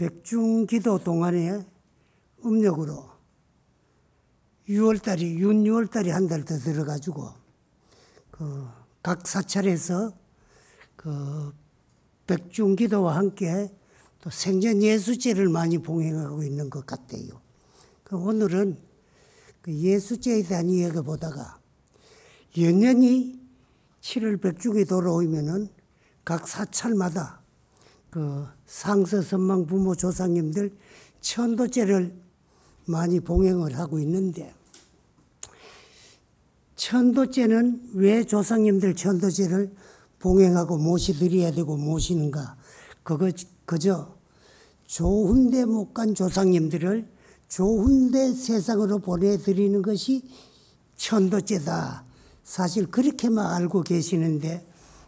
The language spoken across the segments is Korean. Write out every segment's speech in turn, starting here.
백중기도 동안에 음력으로 6월달이 한 달 더 들어가지고 각 사찰에서 백중기도와 함께 또 생전예수제를 많이 봉행하고 있는 것 같아요. 오늘은 예수제에 대한 이야기 보다가 연년이 7월 백중이 돌아오면은 각 사찰마다 상서 선망 부모 조상님들 천도제를 많이 봉행을 하고 있는데, 천도제는 왜 조상님들 천도제를 봉행하고 모시드려야 되고 모시는가? 그저 좋은데 못 간 조상님들을 좋은데 세상으로 보내드리는 것이 천도제다. 사실 그렇게만 알고 계시는데,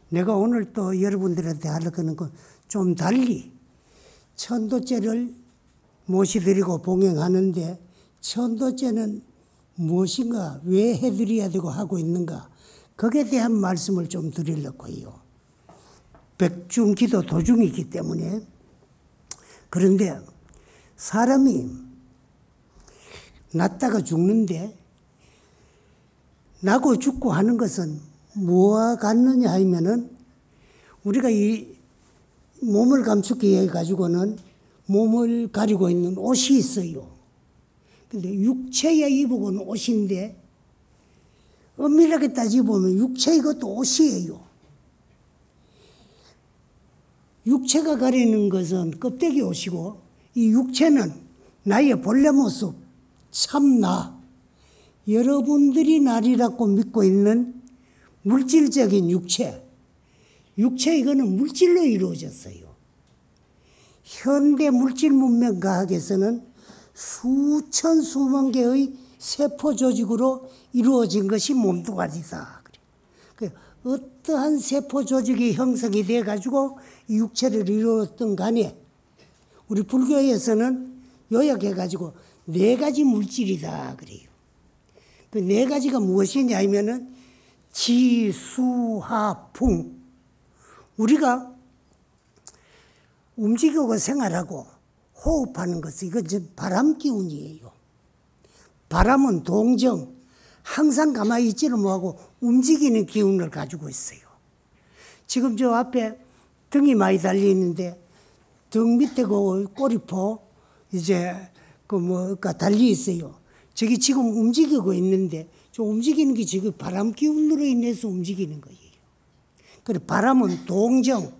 내가 오늘 또 여러분들한테 하려는 건 좀 달리 천도제를 모시드리고 봉행하는데, 천도제는 무엇인가, 왜 해드려야 되고 하고 있는가, 거기에 대한 말씀을 좀 드리려고 해요. 백중기도 도중이기 때문에. 그런데 사람이 났다가 죽는데, 나고 죽고 하는 것은 뭐와 같느냐 하면은, 우리가 이 몸을 감추기 위해 가지고는 몸을 가리고 있는 옷이 있어요. 근데 육체에 입은 옷인데, 엄밀하게 따지보면 육체 이것도 옷이에요. 육체가 가리는 것은 껍데기 옷이고, 이 육체는 나의 본래 모습, 참 나, 여러분들이 나리라고 믿고 있는 물질적인 육체 이거는 물질로 이루어졌어요. 현대 물질 문명 과학에서는 수천 수만 개의 세포 조직으로 이루어진 것이 몸뚱아리다. 어떠한 세포 조직이 형성이 돼 가지고 이 육체를 이루었던 간에, 우리 불교에서는 요약해 가지고 4가지 물질이다 그래요. 그 4가지가 무엇이냐 하면은 지, 수, 하, 풍. 우리가 움직이고 생활하고 호흡하는 것은 이건 바람 기운이에요. 바람은 동정, 항상 가만히 있지를 못하고 움직이는 기운을 가지고 있어요. 지금 저 앞에 등이 많이 달려있는데, 등 밑에 그 꼬리포 이제 달려 있어요. 저기 지금 움직이고 있는데, 저 움직이는 게 지금 바람 기운으로 인해서 움직이는 거예요. 그래, 바람은 동정,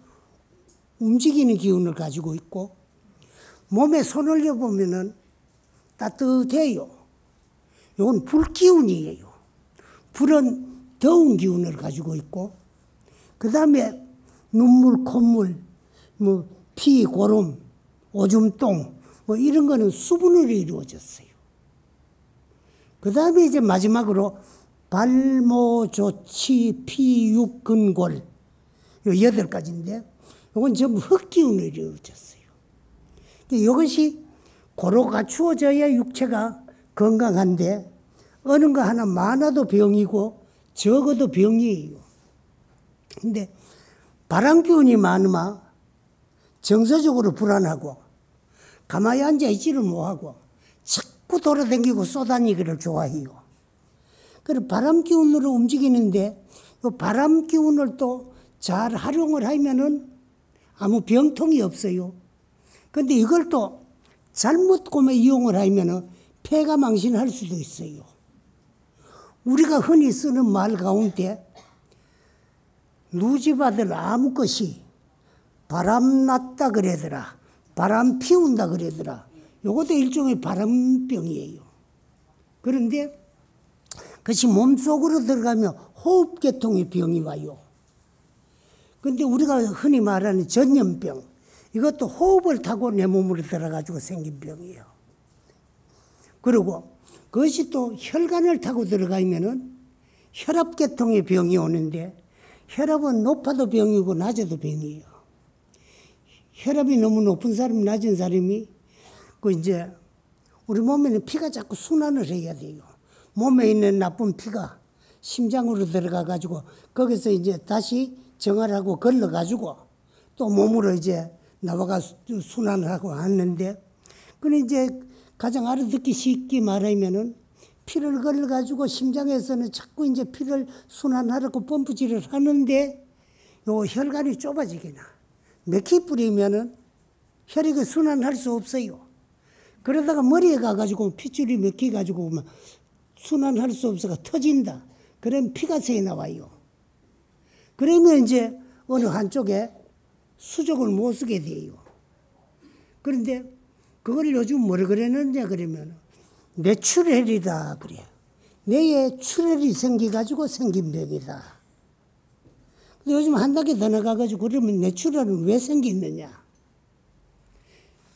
움직이는 기운을 가지고 있고, 몸에 손 올려보면은 따뜻해요. 이건 불 기운이에요. 불은 더운 기운을 가지고 있고, 그 다음에 눈물, 콧물, 피, 고름, 오줌똥, 이런 거는 수분으로 이루어졌어요. 그 다음에 이제 마지막으로 발모, 조치, 피, 육, 근골, 요 8가지인데, 이건 전부 흙기운으로 이루어졌어요. 이것이 고루 갖추어져야 육체가 건강한데, 어느 거 하나 많아도 병이고 적어도 병이에요. 근데 바람기운이 많으면 정서적으로 불안하고 가만히 앉아있지를 못하고 자꾸 돌아다니고 쏘다니기를 좋아해요. 그래서 바람기운으로 움직이는데, 이 바람기운을 또 잘 활용을 하면은 아무 병통이 없어요. 근데 이걸 또 잘못 이용을 하면은 폐가 망신할 수도 있어요. 우리가 흔히 쓰는 말 가운데 누지바들 아무 것이 바람 났다 그러더라, 바람 피운다 그러더라. 요것도 일종의 바람병이에요. 그런데 그것이 몸속으로 들어가면 호흡계통의 병이 와요. 근데 우리가 흔히 말하는 전염병, 이것도 호흡을 타고 내 몸으로 들어가지고 생긴 병이에요. 그리고 그것이 또 혈관을 타고 들어가면은 혈압계통의 병이 오는데, 혈압은 높아도 병이고 낮아도 병이에요. 혈압이 너무 높은 사람, 낮은 사람이 이제 우리 몸에는 피가 자꾸 순환을 해야 돼요. 몸에 있는 나쁜 피가 심장으로 들어가 가지고 거기서 이제 다시 정화하고 걸러 가지고 또 몸으로 이제 나와가 순환하고 왔는데, 그는 이제 가장 알아듣기 쉽게 말하면은 피를 걸어가지고 심장에서는 자꾸 이제 피를 순환하려고 펌프질을 하는데 요 혈관이 좁아지게 나. 맥히 뿌리면은 혈액을 순환할 수 없어요. 그러다가 머리에 가가지고 핏줄이 맥혀가지고 순환할 수 없어가 터진다. 그러면 피가 새 나와요. 그러면 이제 어느 한쪽에 수족을 못 쓰게 돼요. 그런데 그걸 요즘 뭐라 그랬느냐 그러면 뇌출혈이다 그래요. 뇌에 출혈이 생겨가지고 생긴 병이다. 근데 요즘 한 단계 더 나가가지고 그러면 뇌출혈은 왜 생겼느냐?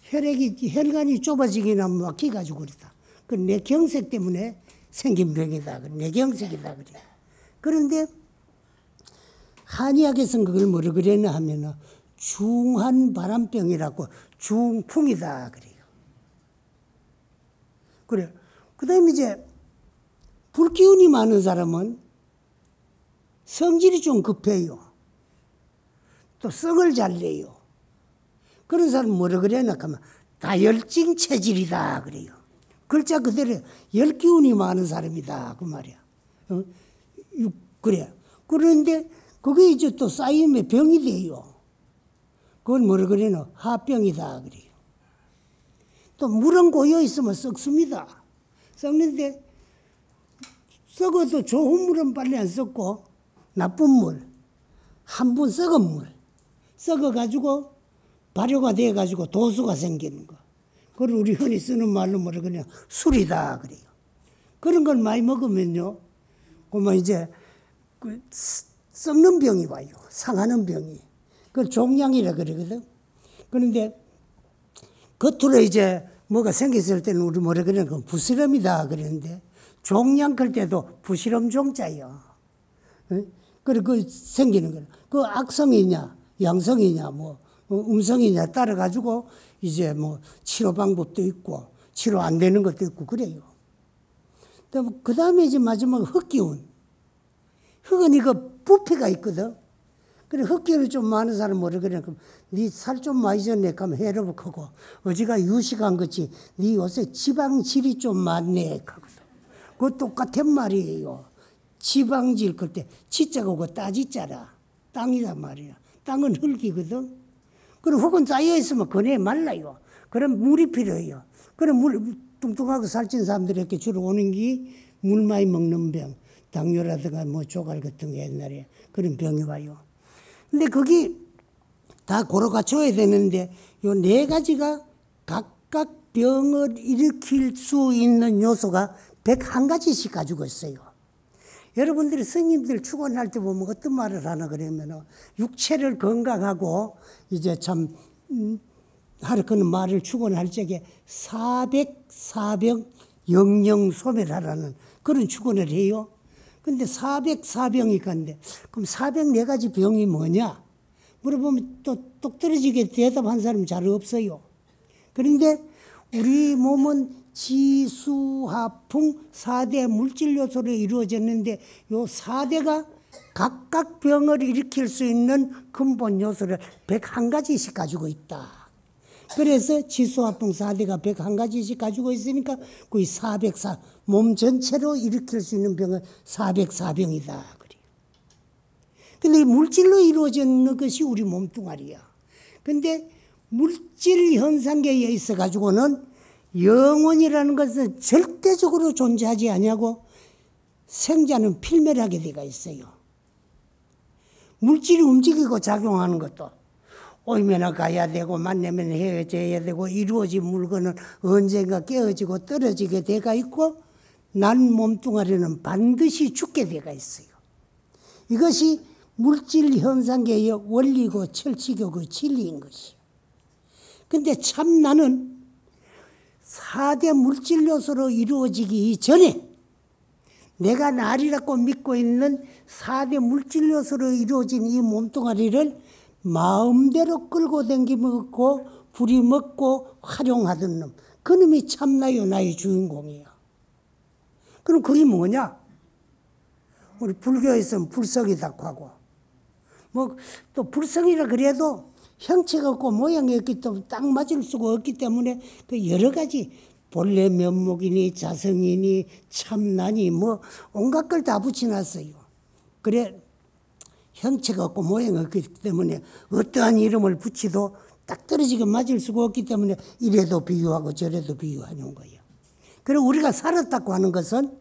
혈관이 좁아지기나 막혀가지고 그렇다. 그 뇌경색 때문에 생긴 병이다. 뇌경색이다 그래. 그런데 한의학에서는 그걸 뭐라 그랬나 하면은 중한바람병이라고 중풍이다 그래요. 그래. 그 다음에 이제 불기운이 많은 사람은 성질이 좀 급해요. 또 성을 잘 내요. 그런 사람은 뭐라 그래나 하면 다열증 체질이다 그래요. 글자 그대로 열기운이 많은 사람이다 그 말이야. 그래. 그런데 그게 이제 또 쌓이면 병이 돼요. 그건 뭐라 그래나 화병이다 그래요. 또 물은 고여 있으면 썩습니다. 썩는데 썩어도 좋은 물은 빨리 안 썩고 나쁜 물, 한 번 썩은 물, 썩어가지고 발효가 돼가지고 도수가 생기는 거. 그걸 우리 흔히 쓰는 말로 뭐라 그러냐 술이다 그래요. 그런 걸 많이 먹으면요, 그러면 이제 그 썩는 병이 와요. 상하는 병이. 그걸 종양이라 그러거든. 그런데 겉으로 이제 뭐가 생겼을 때는 우리 뭐라 그러냐 그 부스럼이다 그러는데 종양 클 때도 부스럼 종자예요. 그리고 그 생기는 거예요. 그 악성이냐 양성이냐 뭐 음성이냐 따라 가지고 이제 뭐 치료 방법도 있고 치료 안 되는 것도 있고 그래요. 그 다음에 이제 마지막 흑기운. 흑은 이거 부피가 있거든. 그래 흑기운이 좀 많은 사람 뭐라 그래? 그럼 네 살 좀 많이 졌네. 그러면 해로복하고 어지가 유식한 거지. 네 요새 지방질이 좀 많네. 하거든. 그거 똑같은 말이에요. 지방질 그럴 때 지자가 오고 따지자라. 땅이란 말이야. 땅은 흙이거든. 그럼 흙은 쌓여있으면 그네 말라요. 그럼 물이 필요해요. 그럼 물 뚱뚱하고 살찐 사람들에게 주로 오는 게 물 많이 먹는 병. 당뇨라든가 뭐 조갈 같은 게 옛날에 그런 병이 와요. 근데 거기 다 고루 갖춰야 되는데 요 네 가지가 각각 병을 일으킬 수 있는 요소가 101가지씩 가지고 있어요. 여러분들이 스님들 축원할 때 보면 어떤 말을 하나 그러면 육체를 건강하고 이제 참 하루 그는 말을 축원할 적에 400사병 영영소멸하라는 그런 축원을 해요. 근데 404병이 간데 그럼 404가지 병이 뭐냐? 물어보면 또 똑 떨어지게 대답한 사람이 잘 없어요. 그런데 우리 몸은 지수화풍 4대 물질 요소로 이루어졌는데 요 4대가 각각 병을 일으킬 수 있는 근본 요소를 101가지씩 가지고 있다. 그래서 지수화풍 4대가 101가지씩 가지고 있으니까 거의 404, 몸 전체로 일으킬 수 있는 병은 404병이다. 그래요. 근데 물질로 이루어지는 것이 우리 몸뚱아리야. 근데 물질 현상계에 있어 가지고는 영혼이라는 것은 절대적으로 존재하지 아니하고 생자는 필멸하게 되어 있어요. 물질이 움직이고 작용하는 것도 오면은 가야 되고 만나면 헤어져야 되고 이루어진 물건은 언젠가 깨어지고 떨어지게 되어 있고 난 몸뚱아리는 반드시 죽게 되어 있어요. 이것이 물질 현상계의 원리고 철칙이고 진리인 것이에요. 근데 참 나는 4대 물질 요소로 이루어지기 이전에 내가 나리라고 믿고 있는 4대 물질 요소로 이루어진 이 몸뚱아리를 마음대로 끌고 다니고 부리먹고 활용하던 놈. 그 놈이 참나요 나의 주인공이에요. 그럼 그게 뭐냐? 우리 불교에서는 불성이라고 하고 뭐 또 불성이라 그래도 형체가 없고 모양이 없기 때문에 딱 맞을 수가 없기 때문에 그 여러 가지 본래 면목이니 자성이니 참나니 뭐 온갖 걸 다 붙여놨어요. 그래 형체가 없고 모양이 없기 때문에 어떠한 이름을 붙이도 딱 떨어지게 맞을 수가 없기 때문에 이래도 비유하고 저래도 비유하는 거예요. 그리고 우리가 살았다고 하는 것은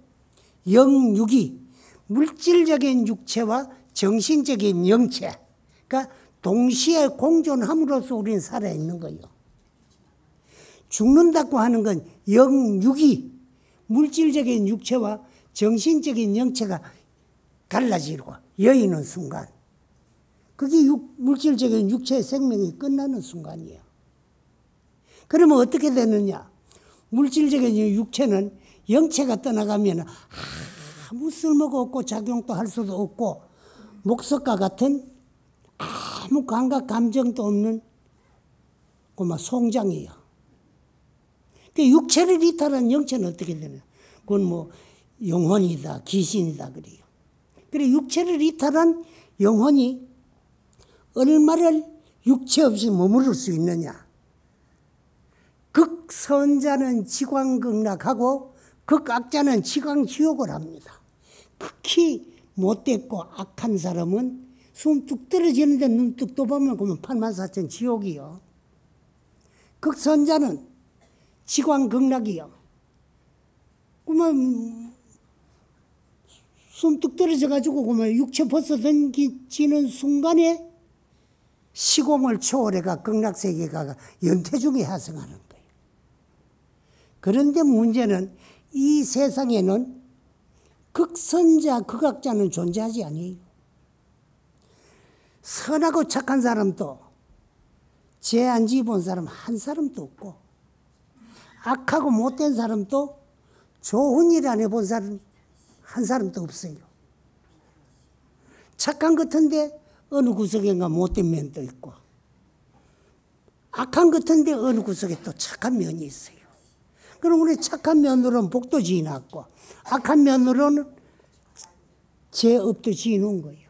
영육이 물질적인 육체와 정신적인 영체, 그러니까 동시에 공존함으로써 우리는 살아있는 거예요. 죽는다고 하는 건 영육이 물질적인 육체와 정신적인 영체가 갈라지고 여의는 순간, 그게 물질적인 육체의 생명이 끝나는 순간이에요. 그러면 어떻게 되느냐? 물질적인 육체는 영체가 떠나가면 아무 쓸모가 없고 작용도 할 수도 없고 목석과 같은 아무 감각 감정도 없는 그만 송장이에요. 그 육체를 이탈한 영체는 어떻게 되냐? 그건 뭐 영혼이다, 귀신이다 그래요. 그래 육체를 이탈한 영혼이 얼마를 육체 없이 머무를 수 있느냐? 극선자는 지광극락하고 극악자는 지광지옥을 합니다. 극히 못됐고 악한 사람은 숨 뚝 떨어지는데 눈 뚝 떠보면 그러면 84,000 지옥이요. 극선자는 지광극락이요. 그러면 숨 뚝 떨어져가지고 그러면 육체 벗어 던지는 순간에 시공을 초월해가 극락세계가 연태 중에 하생하는 거예요. 그런데 문제는 이 세상에는 극선자, 극악자는 존재하지 아니에요. 선하고 착한 사람도 죄 안 지어본 사람 한 사람도 없고 악하고 못된 사람도 좋은 일 안 해본 사람 한 사람도 없어요. 착한 것 같은데 어느 구석인가 못된 면도 있고 악한 것 같은데 어느 구석에 또 착한 면이 있어요. 그럼 우리 착한 면으로는 복도 지어놨고 악한 면으로는 죄업도 지어놓은 거예요.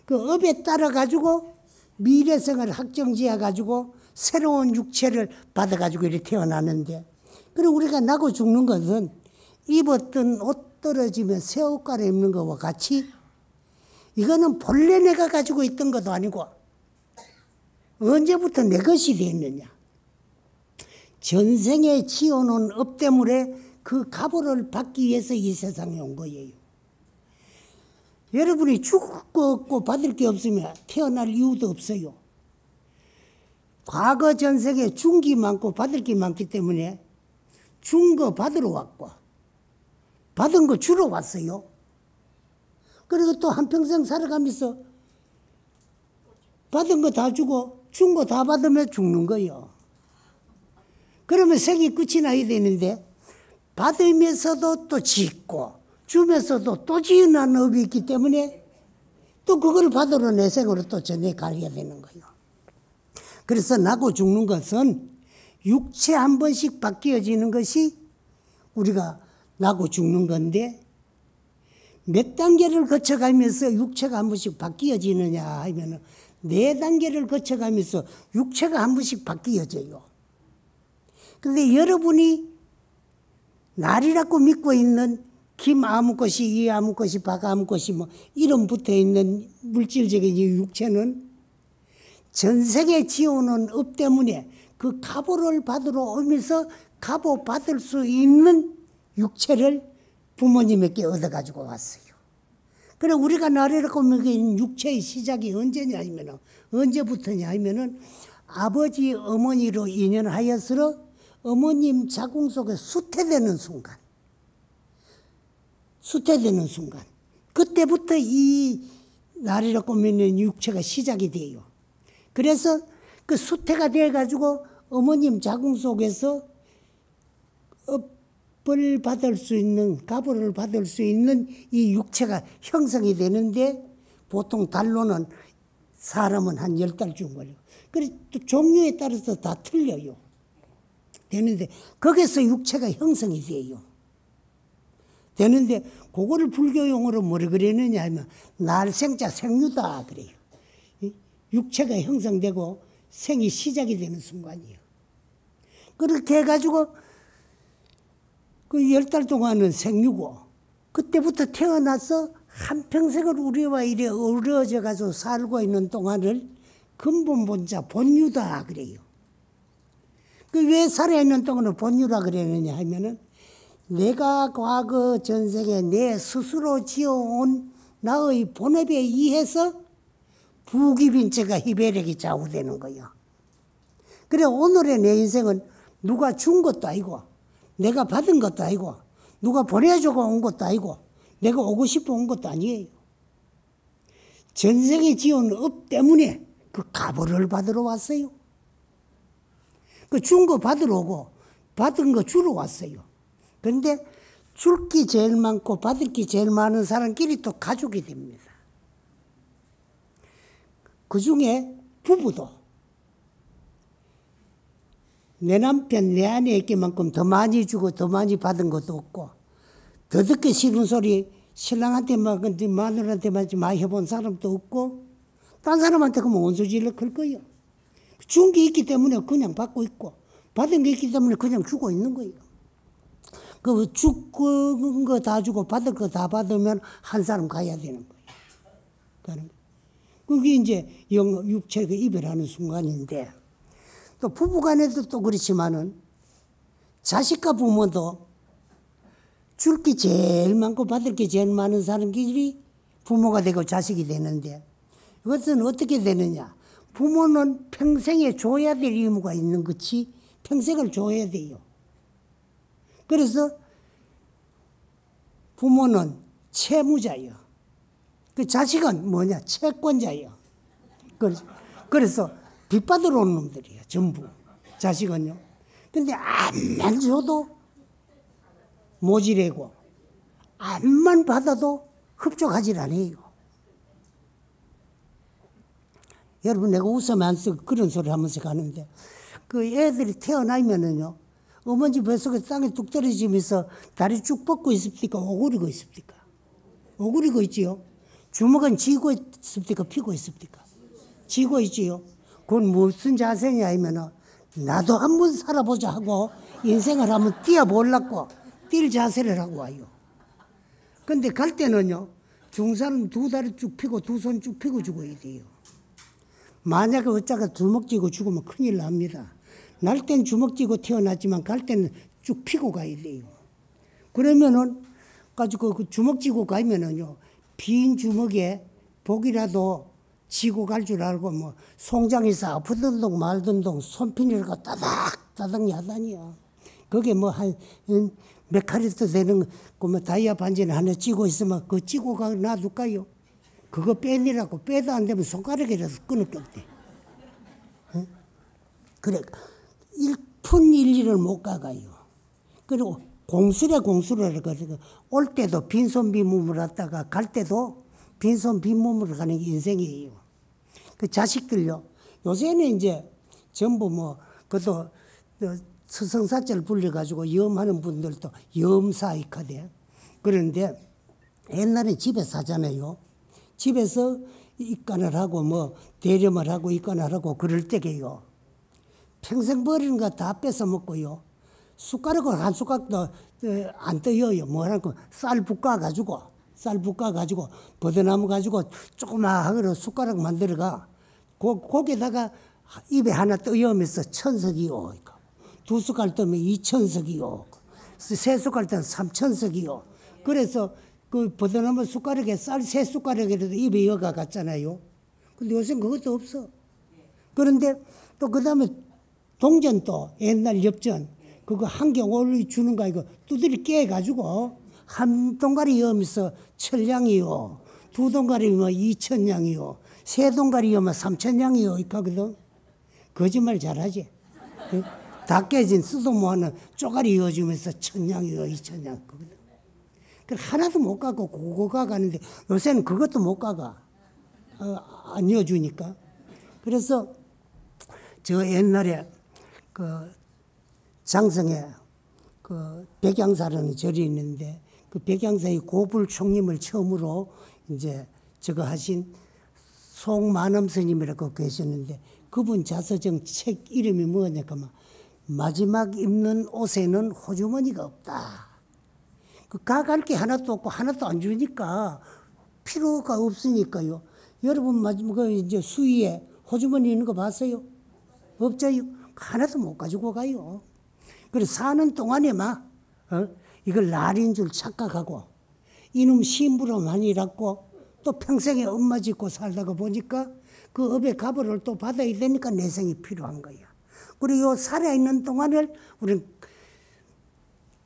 그 업에 따라 가지고 미래생을 확정지어 가지고 새로운 육체를 받아 가지고 이렇게 태어나는데, 그럼 우리가 나고 죽는 것은 입었던 옷 떨어지면 새 옷 갈아입는 것과 같이 이거는 본래 내가 가지고 있던 것도 아니고 언제부터 내 것이 되었느냐? 전생에 지어놓은 업 때문에 그 갑오를 받기 위해서 이 세상에 온 거예요. 여러분이 죽을 거 없고 받을 게 없으면 태어날 이유도 없어요. 과거 전생에 준 게 많고 받을 게 많기 때문에 준 거 받으러 왔고 받은 거 주러 왔어요. 그리고 또 한평생 살아가면서 받은 거 다 주고 준 거 다 받으면 죽는 거예요. 그러면 생이 끝이 나야 되는데 받으면서도 또 짓고 주면서도 또 지어난 업이 있기 때문에 또 그걸 받으러 내 생으로 또 전해 가게 되는 거예요. 그래서 나고 죽는 것은 육체 한 번씩 바뀌어지는 것이 우리가 나고 죽는 건데 몇 단계를 거쳐가면서 육체가 한 번씩 바뀌어지느냐 하면 4단계를 거쳐가면서 육체가 한 번씩 바뀌어져요. 그런데 여러분이 날이라고 믿고 있는 김 아무 것이 이 아무 것이 박 아무 것이 뭐 이름 붙어 있는 물질적인 이 육체는 전생에 지어놓은 업 때문에 그 갑오를 받으러 오면서 갑오 받을 수 있는 육체를 부모님에게 얻어가지고 왔어요. 그래 우리가 나라라고 믿는 육체의 시작이 언제냐 하면은 언제부터냐 하면은 아버지 어머니로 인연하여서 어머님 자궁 속에 수태되는 순간, 수태되는 순간, 그때부터 이 나라라고 믿는 육체가 시작이 돼요. 그래서 그 수태가 돼가지고 어머님 자궁 속에서 업을 받을 수 있는, 갑오를 받을 수 있는 이 육체가 형성이 되는데 보통 달로는 사람은 한 10달쯤 걸려요. 그래서 또 종류에 따라서 다 틀려요. 되는데 거기서 육체가 형성이 돼요. 되는데 그거를 불교용어로 뭐라 그러느냐 하면 날생자 생유다 그래요. 육체가 형성되고 생이 시작이 되는 순간이에요. 그렇게 해가지고 그 10달 동안은 생유고 그때부터 태어나서 한평생을 우리와 이래 어우러져 가지고 살고 있는 동안을 근본 본자 본유다 그래요. 그 왜 살아있는 동안을 본유라 그랬느냐 하면은 내가 과거 전생에 내 스스로 지어온 나의 본업에 의해서 부귀빈체가 희배력이 좌우되는 거예요. 그래 오늘의 내 인생은 누가 준 것도 아니고 내가 받은 것도 아니고 누가 보내주고 온 것도 아니고 내가 오고 싶어 온 것도 아니에요. 전생에 지은 업 때문에 그 가보를 받으러 왔어요. 그 준 거 받으러 오고 받은 거 주러 왔어요. 그런데 줄 게 제일 많고 받을 게 제일 많은 사람끼리 또 가족이 됩니다. 그 중에 부부도 내 남편 내 아내에게만큼 더 많이 주고 더 많이 받은 것도 없고 더 듣기 싫은 소리 신랑한테만 마누라한테만 많이 해본 사람도 없고 딴 사람한테 그러면 원수질러 클 거예요. 준 게 있기 때문에 그냥 받고 있고 받은 게 있기 때문에 그냥 주고 있는 거예요. 그 죽은 거 다 주고 받을 거 다 받으면 한 사람 가야 되는 거예요. 그게 이제 육체가 이별하는 순간인데 또 부부간에도 또 그렇지만은 자식과 부모도 줄 게 제일 많고 받을 게 제일 많은 사람끼리 부모가 되고 자식이 되는데 이것은 어떻게 되느냐. 부모는 평생에 줘야 될 의무가 있는 것이 평생을 줘야 돼요. 그래서 부모는 채무자예요. 그 자식은 뭐냐? 채권자예요. 그래서 빚 받으러 온 놈들이에요. 전부. 자식은요. 근데 암만 줘도 모지래고 암만 받아도 흡족하질 않아요. 여러분 내가 웃으면 안 쓰고 그런 소리 하면서 가는데 그 애들이 태어나면은요. 어머니 뱃속에 땅에 뚝 떨어지면서 다리 쭉 뻗고 있습니까? 오그리고 있습니까? 오그리고 있지요. 주먹은 쥐고 있습니까? 피고 있습니까? 쥐고 있지요. 그건 무슨 자세냐 하면은 나도 한번 살아보자 하고 인생을 한번 뛰어보려고 뛸 자세를 하고 와요. 근데 갈 때는요. 중사는 두 다리 쭉 펴고 두 손 쭉 펴고 죽어야 돼요. 만약에 어쩌가 주먹 쥐고 죽으면 큰일 납니다. 날 땐 주먹 쥐고 태어났지만 갈 때는 쭉 펴고 가야 돼요. 그러면은 가지고 그 주먹 쥐고 가면은요. 빈 주먹에 복이라도 쥐고 갈 줄 알고 뭐 송장에서 아프던 동 말던 동 손핀이라고 따닥따닥 야단이야. 그게 뭐 한 몇 카리트 되는 그 뭐 다이아 반지를 하나 쥐고 있으면 그거 쥐고 가 놔둘까요? 그거 빼내라고 빼도 안 되면 손가락이라도 끊을 게 없대. 응? 그래 1푼 일리를 못 가가요. 그리고 공수라 그래서 올 때도 빈손 빈몸으로 왔다가 갈 때도 빈손 빈몸으로 가는 게 인생이에요. 그 자식들요. 요새는 이제 전부 뭐 그것도 서성사자를 불려가지고 염하는 분들도 염사익하대. 그런데 옛날에 집에서 하잖아요. 집에서 입간을 하고 뭐 대렴을 하고 입간을 하고 그럴 때게요. 평생 버리는 거 다 뺏어 먹고요. 숟가락을 한 숟가락도 안 떠요. 뭐라고 쌀 볶아가지고 버드나무 가지고 조그마하게 숟가락 만들어가 거기다가 입에 하나 떠여면서 천석이요. 두 숟갈 떠면 2천석이요. 세 숟갈 떠면 3천석이요. 그래서 그 버드나무 숟가락에 쌀 세 숟가락이라도 입에 여가 갔잖아요. 근데 요새는 그것도 없어. 그런데 또 그 다음에 동전도 옛날 엽전 그거 한 개 올리 주는 거 이거 두드리 깨가지고 한 동가리 여면서 1,000냥이요. 두 동가리면 2,000냥이요. 세 동가리면 3,000냥이요. 이거거든. 거짓말 잘하지. 다 깨진 쓰도모하는 쪼가리 이어주면서 1,000냥이요. 2,000냥. 그 하나도 못 가고 고고가 가는데 요새는 그것도 못 가가. 안 이어주니까. 그래서 저 옛날에 그 장성에 그 백양사라는 절이 있는데 그 백양사의 고불 총림을 처음으로 이제 저거 하신 송만엄 스님이라고 계셨는데 그분 자서정 책 이름이 뭐냐면 마지막 입는 옷에는 호주머니가 없다. 가갈 게 하나도 없고 하나도 안 주니까 필요가 없으니까요. 여러분 마지막 이제 수위에 호주머니 있는 거 봤어요? 없어요. 하나도 못 가지고 가요. 그래서 사는 동안에만 이걸 날인 줄 착각하고 이놈 심부름 일하고 또 평생에 엄마 짓고 살다가 보니까 그 업의 값을 또 받아야 되니까 내생이 필요한 거야. 그리고 살아있는 동안을 우리는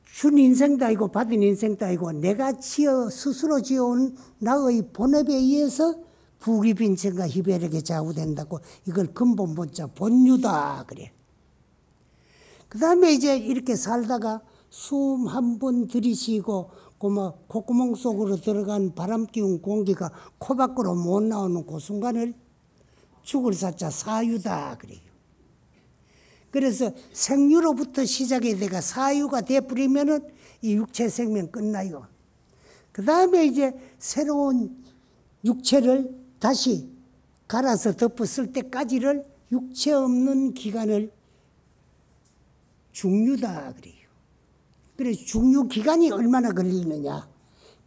준 인생도 아니고 받은 인생도 아니고 내가 스스로 지어온 나의 본업에 의해서 부귀빈천과 희별에게 좌우된다고 이걸 근본본자 본유다 그래. 그 다음에 이제 이렇게 살다가 숨 한 번 들이쉬고 콧구멍 속으로 들어간 바람 기운 공기가 코 밖으로 못 나오는 그 순간을 죽을 사자 사유다 그래요. 그래서 생유로부터 시작이 돼가 사유가 돼버리면은 이 육체 생명 끝나요. 그 다음에 이제 새로운 육체를 다시 갈아서 덮었을 때까지를 육체 없는 기간을 중유다 그래요. 그래서 중유 기간이 얼마나 걸리느냐.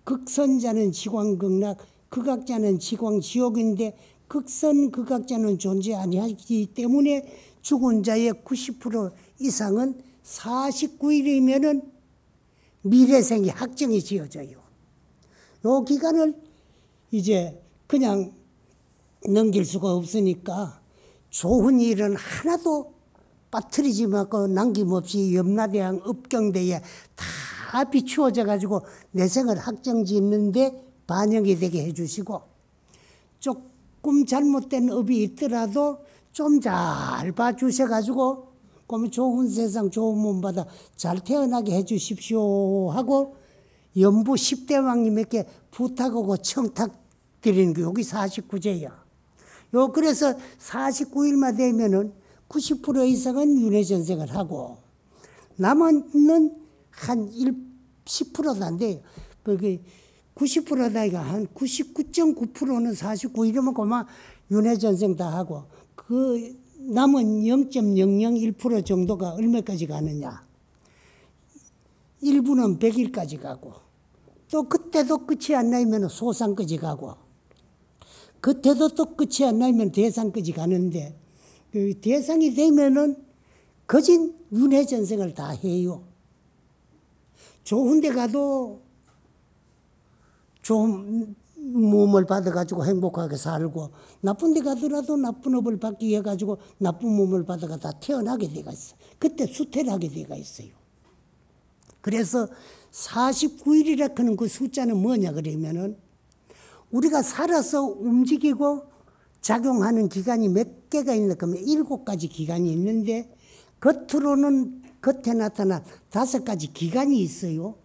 극선자는 지광극락, 극악자는 지광지옥인데 극선 극악자는 존재 아니하기 때문에 죽은 자의 90% 이상은 49일이면은 미래생이 확정이 지어져요. 요 기간을 이제 그냥 넘길 수가 없으니까 좋은 일은 하나도 빠뜨리지 말고 남김없이 염라대왕 업경대에 다 비추어져 가지고 내생을 확정 짓는데 반영이 되게 해주시고 조금 잘못된 업이 있더라도 좀 잘 봐주셔가지고 그러면 좋은 세상 좋은 몸 받아 잘 태어나게 해주십시오 하고 연부 10대왕님에게 부탁하고 청탁드리는 게 여기 49제야. 그래서 49일만 되면은 90% 이상은 윤회전생을 하고 남은 한 10%도 안 돼요. 그게 90%다가 한 99.9%는 49일이면 그만 윤회전생 다 하고 그 남은 0.001% 정도가 얼마까지 가느냐. 일부는 100일까지 가고 또 그때도 끝이 안 나면 소상까지 가고 그때도 또 끝이 안 나면 대상까지 가는데 그 대상이 되면은 거진 윤회전생을 다 해요. 좋은 데 가도 좋은 몸을 받아가지고 행복하게 살고 나쁜 데 가더라도 나쁜 업을 받기 위해 가지고 나쁜 몸을 받아가 다 태어나게 돼가 있어요. 그때 수태를 하게 돼가 있어요. 그래서 49일이라 하는 그 숫자는 뭐냐 그러면은 우리가 살아서 움직이고 작용하는 기간이 몇 개가 있나 그러면 7가지 기간이 있는데 겉으로는 겉에 나타난 5가지 기간이 있어요.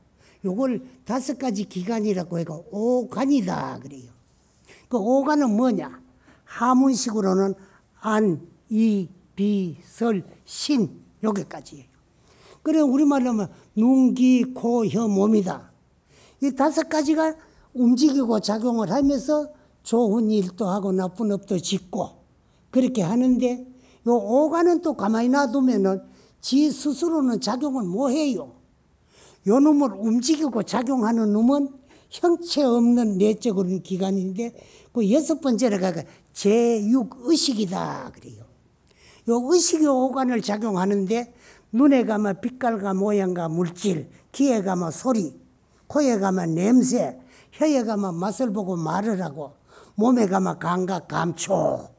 요걸 5가지 기간이라고 해가 오간이다 그래요. 그 오간은 뭐냐? 하문식으로는 안, 이, 비, 설, 신 여기까지예요. 그래 우리말로 하면 눈, 귀, 코, 혀, 몸이다. 이 5가지가 움직이고 작용을 하면서 좋은 일도 하고 나쁜 업도 짓고 그렇게 하는데 요 오간은 또 가만히 놔두면은 지 스스로는 작용을 못 해요. 요 놈을 움직이고 작용하는 놈은 형체 없는 내적인 기관인데 그 6번째가 제6의식이다 그래요. 요 의식의 오간을 작용하는데 눈에 가면 빛깔과 모양과 물질, 귀에 가면 소리, 코에 가면 냄새, 혀에 가면 맛을 보고 말을 하고 몸에 가면 감각, 감촉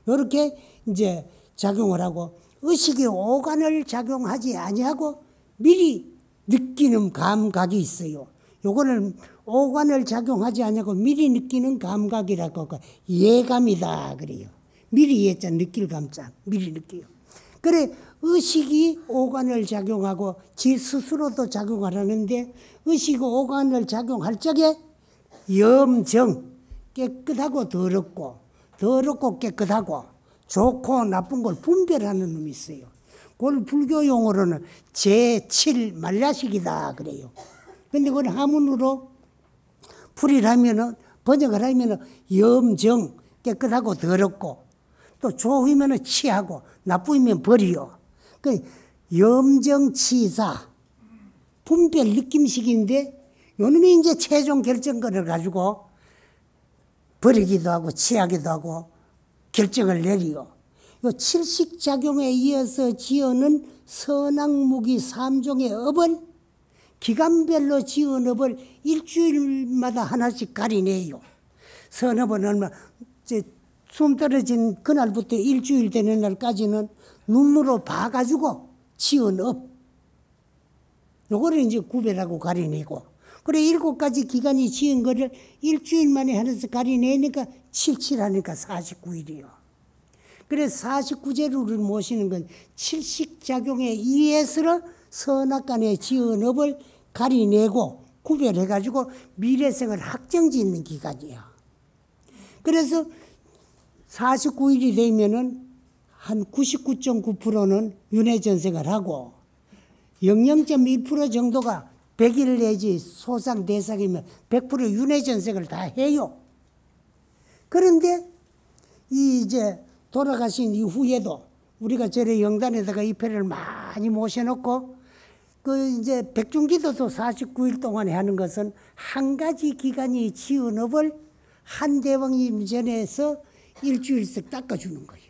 이렇게 이제 작용을 하고 의식의 오간을 작용하지 아니하고 미리 느끼는 감각이 있어요. 요거는 오간을 작용하지 않고 미리 느끼는 감각이라고 예감이다 그래요. 미리 예자 느낄 감자 미리 느껴요. 그래 의식이 오간을 작용하고 지 스스로도 작용을 하는데 의식이 오간을 작용할 적에 염정 깨끗하고 더럽고 깨끗하고 좋고 나쁜 걸 분별하는 놈이 있어요. 그걸 불교 용어로는 제7 말야식이다 그래요. 근데 그걸 하문으로 풀이를 하면은 번역을 하면은 염정 깨끗하고 더럽고 또 좋으면 취하고 나쁘면 버리요. 그 염정치사 분별 느낌식인데 요놈이 이제 최종 결정권을 가지고 버리기도 하고 취하기도 하고 결정을 내리요. 요 칠식작용에 이어서 지어는 선악무기 3종의 업을 기간별로 지은 업을 일주일마다 하나씩 가리내요. 선업은 얼마 숨 떨어진 그날부터 일주일 되는 날까지는 눈으로 봐가지고 지은 업 요거를 이제 구별하고 가리내고 그래 7가지 기간이 지은 거를 일주일 만에 하나서 가리내니까 77하니까 49일이요. 그래서 49제루를 모시는 건 칠식작용에 의해서 선악간에 지은 업을 가리내고 구별해가지고 미래생을 확정짓는 기간이에요. 그래서 49일이 되면은 한 99.9%는 윤회전생을 하고 00.1% 정도가 100일 내지 소상 대상이면 100% 윤회전생을 다 해요. 그런데 이제 돌아가신 이후에도 우리가 절에 영단에다가 입회를 많이 모셔놓고 그 이제 백중기도도 49일 동안에 하는 것은 한 가지 기간이 지은 업을 한 대왕님 전에서 일주일씩 닦아주는 거예요.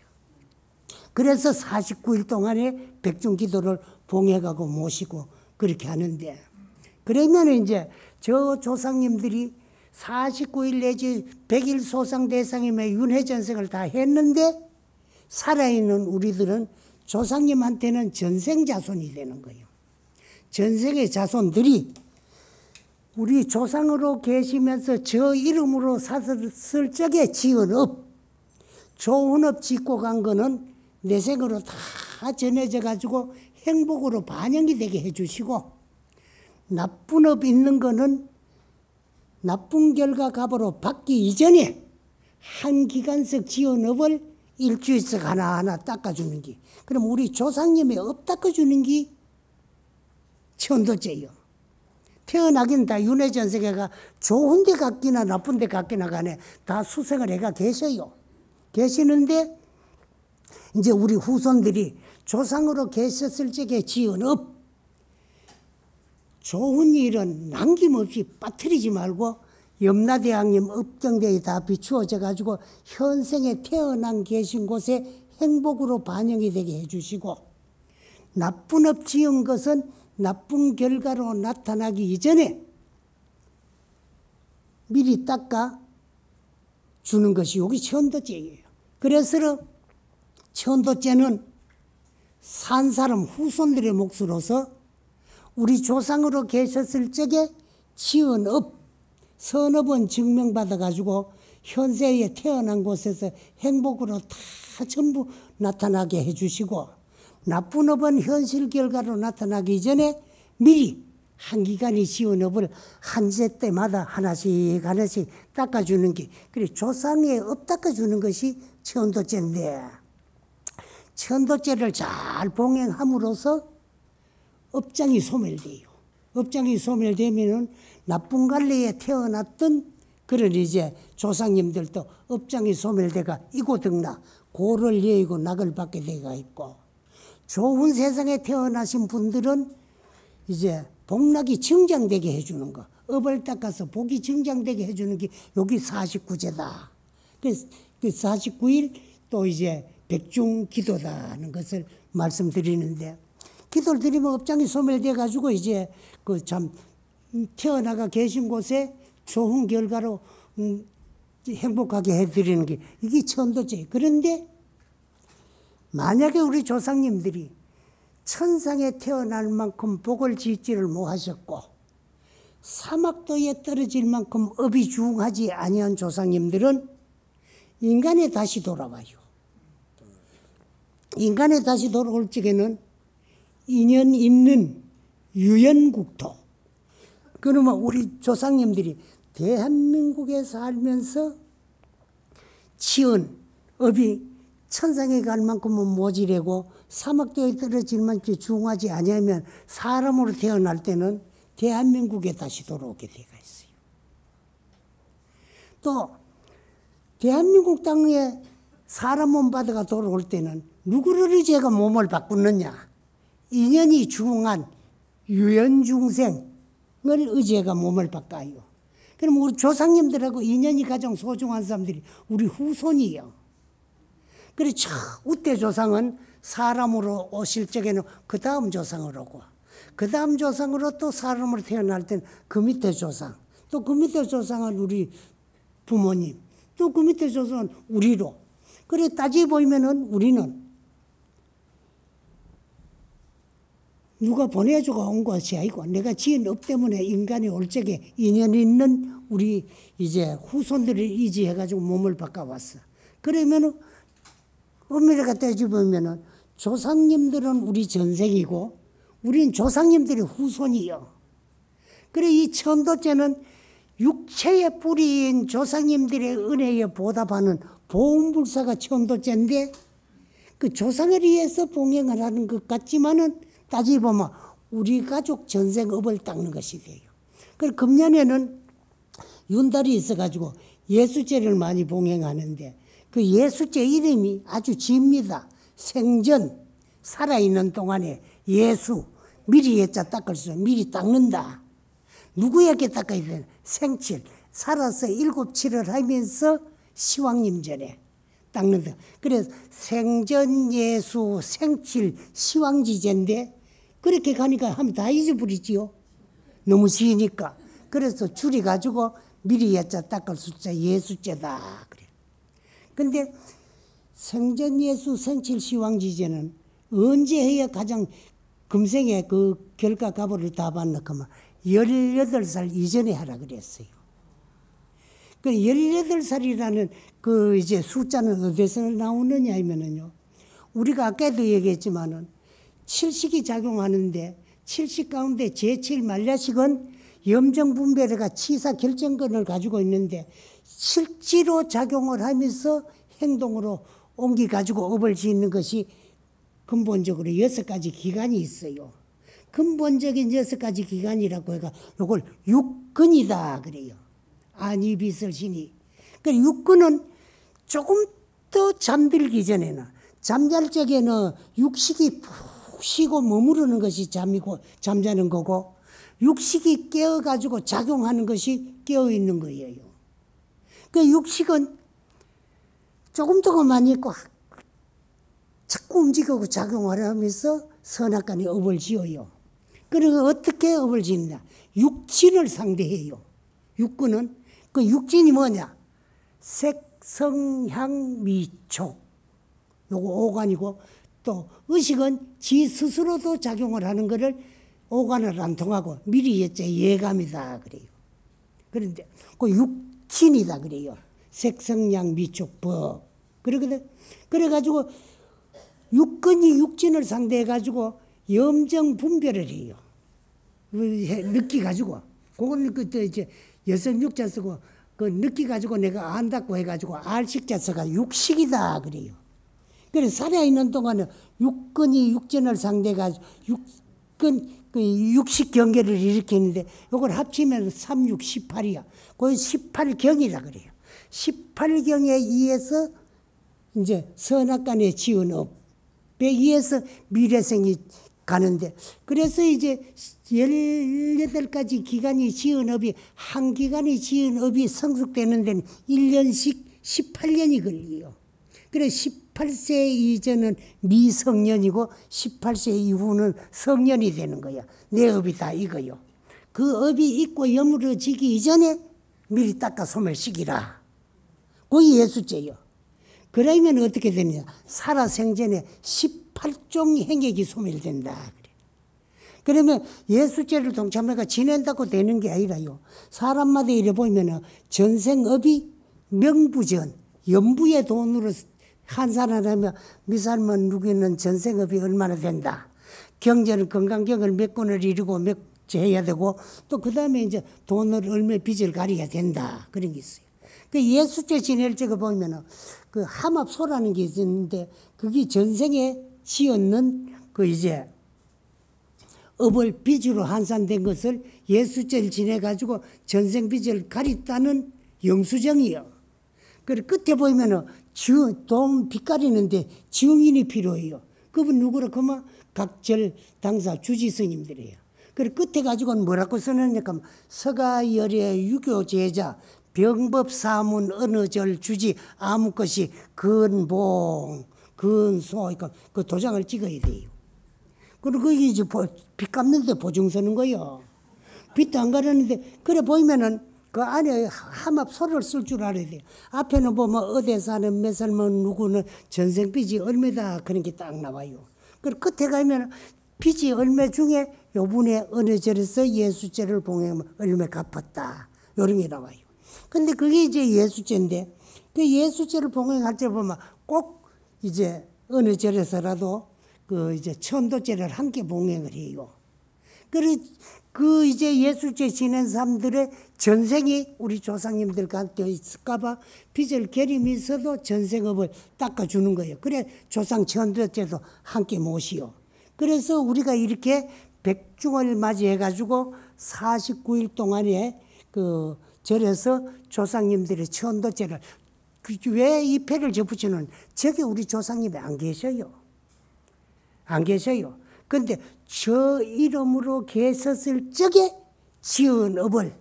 그래서 49일 동안에 백중기도를 봉해가고 모시고 그렇게 하는데 그러면 이제 저 조상님들이 49일 내지 100일 소상 대상이면 윤회전생을 다 했는데 살아있는 우리들은 조상님한테는 전생자손이 되는 거예요. 전생의 자손들이 우리 조상으로 계시면서 저 이름으로 샀을 적에 지은 업, 좋은 업 짓고 간 거는 내생으로 다 전해져 가지고 행복으로 반영이 되게 해주시고 나쁜 업 있는 거는 나쁜 결과 값으로 받기 이전에 한 기간씩 지은 업을 일주일씩 하나하나 닦아주는 게 그럼 우리 조상님의 업 닦아주는 게 천도죄요. 태어나긴 다 윤회전세계가 좋은 데 갔기나 나쁜 데 갔기나 간에 다 수생을 해가 계셔요. 계시는데 이제 우리 후손들이 조상으로 계셨을 적에 지은 업 좋은 일은 남김없이 빠뜨리지 말고 염라대왕님 업경대에 다 비추어져 가지고 현생에 태어난 계신 곳에 행복으로 반영이 되게 해주시고 나쁜 업 지은 것은 나쁜 결과로 나타나기 이전에 미리 닦아 주는 것이 여기 천도죄예요. 그래서 천도죄는 산 사람 후손들의 몫으로서 우리 조상으로 계셨을 적에 지은 업, 선업은 증명받아 가지고 현세에 태어난 곳에서 행복으로 다 전부 나타나게 해주시고 나쁜 업은 현실 결과로 나타나기 전에 미리 한 기간이 지은 업을 한제 때마다 하나씩 닦아주는 게 그래 조상의 업 닦아주는 것이 천도죄인데 천도죄를 잘 봉행함으로써 업장이 소멸돼요. 업장이 소멸되면은 나쁜 관리에 태어났던 그런 이제 조상님들도 업장이 소멸돼가 이고등나 고를 예이고 낙을 받게 되가 있고 좋은 세상에 태어나신 분들은 이제 복락이 증장되게 해주는 거 업을 닦아서 복이 증장되게 해주는 게 여기 49제다. 그 49일 또 이제 백중기도다는 것을 말씀드리는데 기도를 드리면 업장이 소멸돼 가지고 이제 그 참 태어나가 계신 곳에 좋은 결과로 행복하게 해드리는 게 이게 천도죄. 그런데 만약에 우리 조상님들이 천상에 태어날 만큼 복을 짓지를 못하셨고 사막도에 떨어질 만큼 업이 중하지 아니한 조상님들은 인간에 다시 돌아와요. 인간에 다시 돌아올 적에는 인연 있는 유연국토. 그러면 우리 조상님들이 대한민국에 살면서 치은 업이 천상에 갈 만큼은 모지래고 사막도에 떨어질 만큼 중하지 아니하면 사람으로 태어날 때는 대한민국에 다시 돌아오게 되어 있어요. 또 대한민국 땅에 사람 몸 받아가 돌아올 때는 누구를 의지해가 몸을 바꾸느냐? 인연이 중한 유연중생을 의지해가 몸을 바꿔요. 그럼 우리 조상님들하고 인연이 가장 소중한 사람들이 우리 후손이에요. 그래서 저 우대 조상은 사람으로 오실 적에는 그 다음 조상으로 오고, 그 다음 조상으로 또 사람으로 태어날 때는 그 밑에 조상, 또 그 밑에 조상은 우리 부모님, 또 그 밑에 조상은 우리로. 그래 따지고 보면은 우리는 누가 보내주고 온 것이 아니고 내가 지은 업 때문에 인간이 올 적에 인연 있는 우리 이제 후손들을 의지해가지고 몸을 바꿔왔어. 그러면은 엄밀히 따지보면은 조상님들은 우리 전생이고 우린 조상님들의 후손이요. 그래 이 천도죄는 육체의 뿌리인 조상님들의 은혜에 보답하는 보험불사가 천도죄인데 그 조상을 위해서 봉행을 하는 것 같지만은 따지보면 우리 가족 전생 업을 닦는 것이 돼요. 그래서 금년에는 윤달이 있어가지고 예수죄를 많이 봉행하는데 그 예수죄 이름이 아주 깁니다. 생전 살아있는 동안에 예수 미리 예자 닦을 수 미리 닦는다. 누구에게 닦아야 되나? 생칠 살아서 7-7을 하면서 시황님 전에 닦는다. 그래서 생전 예수 생칠 시황지제인데 그렇게 가니까 하면 다 잊어버리지요. 너무 지니까. 그래서 줄여가지고 미리 예자 닦을 숫자 예수죄다. 그래. 근데 생전 예수 생칠 시황지제는 언제 해야 가장 금생에 그 결과 가보를 다 받나 그러면 18살 이전에 하라 그랬어요. 그 18살이라는 그 이제 숫자는 어디서 나오느냐 하면은요. 우리가 아까도 얘기했지만은 칠식이 작용하는데 칠식 가운데 제7 만ля식은 염정분별회가 치사 결정권을 가지고 있는데 실제로 작용을 하면서 행동으로 옮기 가지고 업을 짓는 것이 근본적으로 6가지 기간이 있어요. 근본적인 6가지 기간이라고 해가 요걸 육근이다 그래요. 안이비설신이. 그 육근은 조금 더 잠들기 전에는 잠잘 적에는 육식이 푹 쉬고 머무르는 것이 잠이고 잠자는 거고 육식이 깨어가지고 작용하는 것이 깨어있는 거예요. 그 육식은 조금 동안만 있고 자꾸 움직이고 작용을 하면서 선악간에 업을 지어요. 그리고 어떻게 업을 짓느냐. 육진을 상대해요. 육근은 그 육진이 뭐냐. 색성향 미촉 요거 오간이고 또 의식은 지 스스로도 작용을 하는 거를 오간을 안 통하고 미리 예자 예감이다 그래요. 그런데 그 육진이다 그래요. 색성향 미촉 법. 그래가지고 육근이 육진을 상대해가지고 염정 분별을 해요. 느끼가지고. 그건 그때 이제 여성 육자 쓰고 그 느끼가지고 내가 안다고 해가지고 알식자 써가 육식이다 그래요. 그래서 살아있는 동안은 육근이 육진을 상대해가지고 그 육식 경계를 일으키는데 이걸 합치면 3, 6, 18이야. 그건 18경이라 그래요. 18경에 의해서 이제 선악간에 지은 업에 의해서 미래생이 가는데 그래서 이제 18가지 기간이 지은 업이 한 기간이 지은 업이 성숙되는 데는 1년씩 18년이 걸려요. 그래서 18세 이전은 미성년이고 18세 이후는 성년이 되는 거야. 내 업이 다 이거요. 그 업이 있고 여물어지기 이전에 미리 닦아 소멸시키라. 그게 예수죄요. 그러면 어떻게 되느냐. 살아생전에 18종 행액이 소멸된다. 그래. 그러면 예수죄를 동참해가 지낸다고 되는 게 아니라요. 사람마다 이래 보면 전생업이 명부전, 연부의 돈으로 환산을 하면 미살만 누기는 전생업이 얼마나 된다. 경제는 건강경을 몇 권을 이루고 몇 제 해야 되고 또 그 다음에 이제 돈을 얼마 빚을 가려야 된다. 그런 게 있어요. 그 예수죄 지낼 적을 보면은 그 함합소라는 게 있는데 그게 전생에 지었는 그 이제 업을 빚으로 환산된 것을 예수죄를 지내가지고 전생 빚을 가렸다는 영수증이요. 그래 끝에 보면은 돈 빚가리는데 증인이 필요해요. 그분 누구라 그러면 각절 당사 주지 스님들이에요. 그래 끝에 가지고는 뭐라고 써놨냐까 서가열의 유교 제자 병법 사문 어느 절 주지 아무 것이 근봉 근소 그러니까 그 도장을 찍어야 돼요. 그리고 그게 이제 빚 갚는데 보증 서는 거예요. 빚도 안 가려는데 그래 보이면은 그 안에 함합 소를 쓸 줄 알아야 돼요. 앞에는 보면 어디 사는 몇 살면 누구는 전생빚이 얼마다 그런 게 딱 나와요. 그리고 끝에 가면 빚이 얼마 중에 요분에 어느 절에서 예수죄를 봉행하면 얼마 갚았다. 요런 게 나와요. 근데 그게 이제 예수죄인데 그 예수죄를 봉행할 때 보면 꼭 이제 어느 절에서라도 그 이제 천도죄를 함께 봉행을 해요. 그 이제 예수죄 지낸 사람들의 전생이 우리 조상님들과 있을까봐 빚을 계림이 있어도 전생업을 닦아주는 거예요. 그래 조상 천도죄도 함께 모시요. 그래서 우리가 이렇게 백중을 맞이해가지고 49일 동안에 그 절에서 조상님들의 천도죄를 왜 이 패를 접붙이는 저게 우리 조상님이 안 계셔요. 안 계셔요. 근데 저 이름으로 계셨을 적에 지은 업을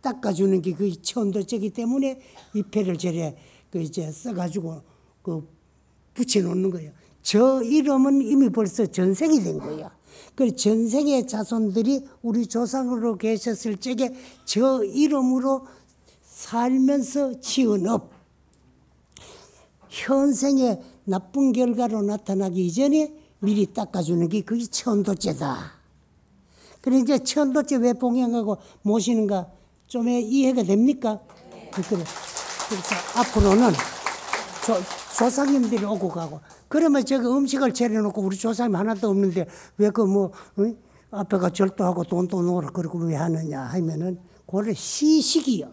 닦아주는 게 그 천도죄이기 때문에 이 패를 절에 그 이제 써가지고 그 붙여놓는 거예요. 저 이름은 이미 벌써 전생이 된 거야. 그 전생의 자손들이 우리 조상으로 계셨을 적에 저 이름으로 살면서 지은 업, 현생의 나쁜 결과로 나타나기 이전에 미리 닦아주는 게 그게 천도죄다. 그래 이제 천도죄 왜 봉행하고 모시는가 좀 이해가 됩니까? 네. 그래서 앞으로는 조상님들이 오고 가고 그러면 저기 음식을 차려놓고 우리 조상님 하나도 없는데 왜 그 뭐 앞에가 절도하고 돈도 놓으라 그러고 왜 하느냐 하면은 그래 시식이요.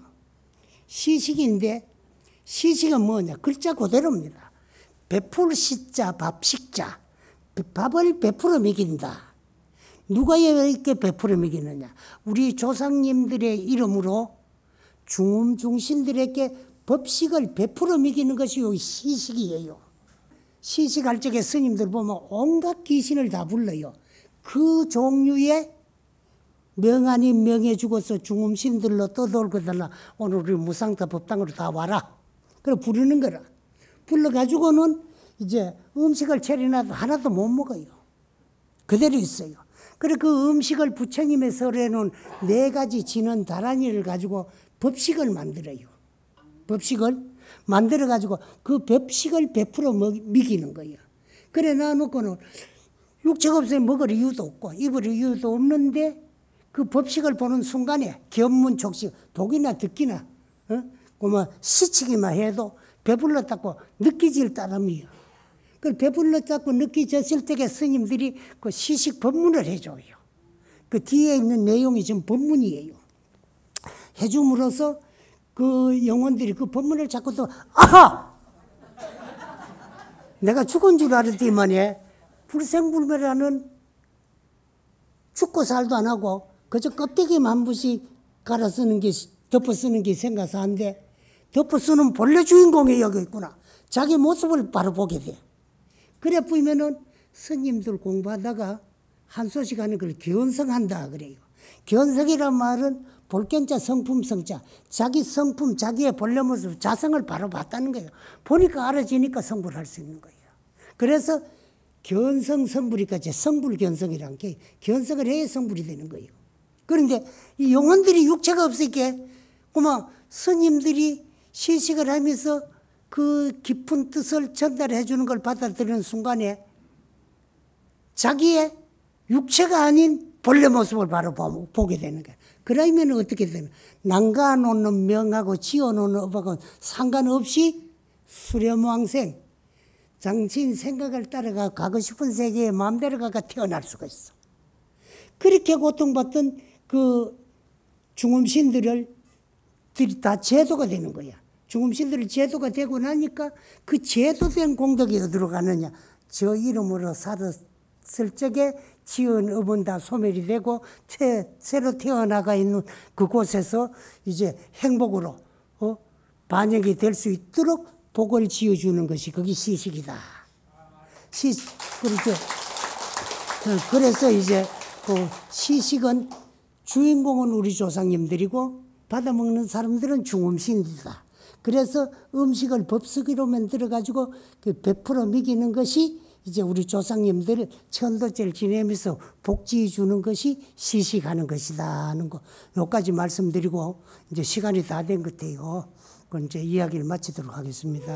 시식인데 시식은 뭐냐 글자 그대로입니다. 베풀 시자 밥식자 밥을 베풀어 먹인다. 누가 이렇게 베풀어 먹이느냐 우리 조상님들의 이름으로 중음중신들에게 법식을 베풀어 먹이는 것이 여기 시식이에요. 시식할 적에 스님들 보면 온갖 귀신을 다 불러요. 그 종류의 명하니 명해 주고서 중음신들로 떠돌고 달라 오늘 우리 무상타 법당으로 다 와라. 그래 부르는 거라. 불러가지고는 이제 음식을 차려놔도 하나도 못 먹어요. 그대로 있어요. 그래 그 음식을 부처님의 설에 놓은 4가지 진원 다란이를 가지고 법식을 만들어요. 법식을 만들어가지고 그 법식을 베풀어 먹이는 거예요. 그래 놔놓고는 육체가 없으면 먹을 이유도 없고 입을 이유도 없는데 그 법식을 보는 순간에 견문촉식 보기나 듣기나 그만 시치기만 해도 배불렀다고 느끼질 따름이요. 그 배불렀다고 느끼졌을 때에 스님들이 그 시식 법문을 해줘요. 그 뒤에 있는 내용이 좀 법문이에요. 해줌으로써 그 영혼들이 그 법문을 자꾸 또 아하! 내가 죽은 줄 알았더니만에 불생불멸하는 죽고 살도 안 하고 그저 껍데기만 한 번씩 갈아 쓰는 게 덮어 쓰는 게 생각서 한데 덮어 쓰는 본래 주인공이 여기 있구나. 자기 모습을 바로 보게 돼. 그래 보이면은 스님들 공부하다가 한 소식 하는 걸 견성한다 그래요. 견성이란 말은 볼견자 성품성자 자기 성품 자기의 본래 모습 자성을 바로 봤다는 거예요. 보니까 알아지니까 성불할 수 있는 거예요. 그래서 견성 성불이니까 성불견성이란 게 견성을 해야 성불이 되는 거예요. 그런데 이 영혼들이 육체가 없으니까 그만 스님들이 시식을 하면서 그 깊은 뜻을 전달해 주는 걸 받아들이는 순간에 자기의 육체가 아닌 본래 모습을 바로 보게 되는 거예요. 그러면 어떻게 되나? 난가놓는 명하고 지어놓는 업하고 상관없이 수렴왕생, 장친 생각을 따라가 가고 싶은 세계에 마음대로 가가 태어날 수가 있어. 그렇게 고통받던 그 중음신들을 다 제도가 되는 거야. 중음신들이 제도가 되고 나니까 그 제도된 공덕이 어디로 가느냐? 저 이름으로 살았을 적에 지은 업은 다 소멸이 되고 새로 태어나가 있는 그곳에서 이제 행복으로 반영이 될 수 있도록 복을 지어주는 것이 그게 시식이다. 그렇죠. 그래서 이제 그 시식은 주인공은 우리 조상님들이고 받아먹는 사람들은 중음신이다. 그래서 음식을 법석으로 만들어가지고 베풀어 먹이는 것이 이제 우리 조상님들 천도제를 지내면서 복지해 주는 것이 시식하는 것이다 하는 거. 여기까지 말씀드리고 이제 시간이 다 된 것 같아요. 그럼 이제 이야기를 마치도록 하겠습니다.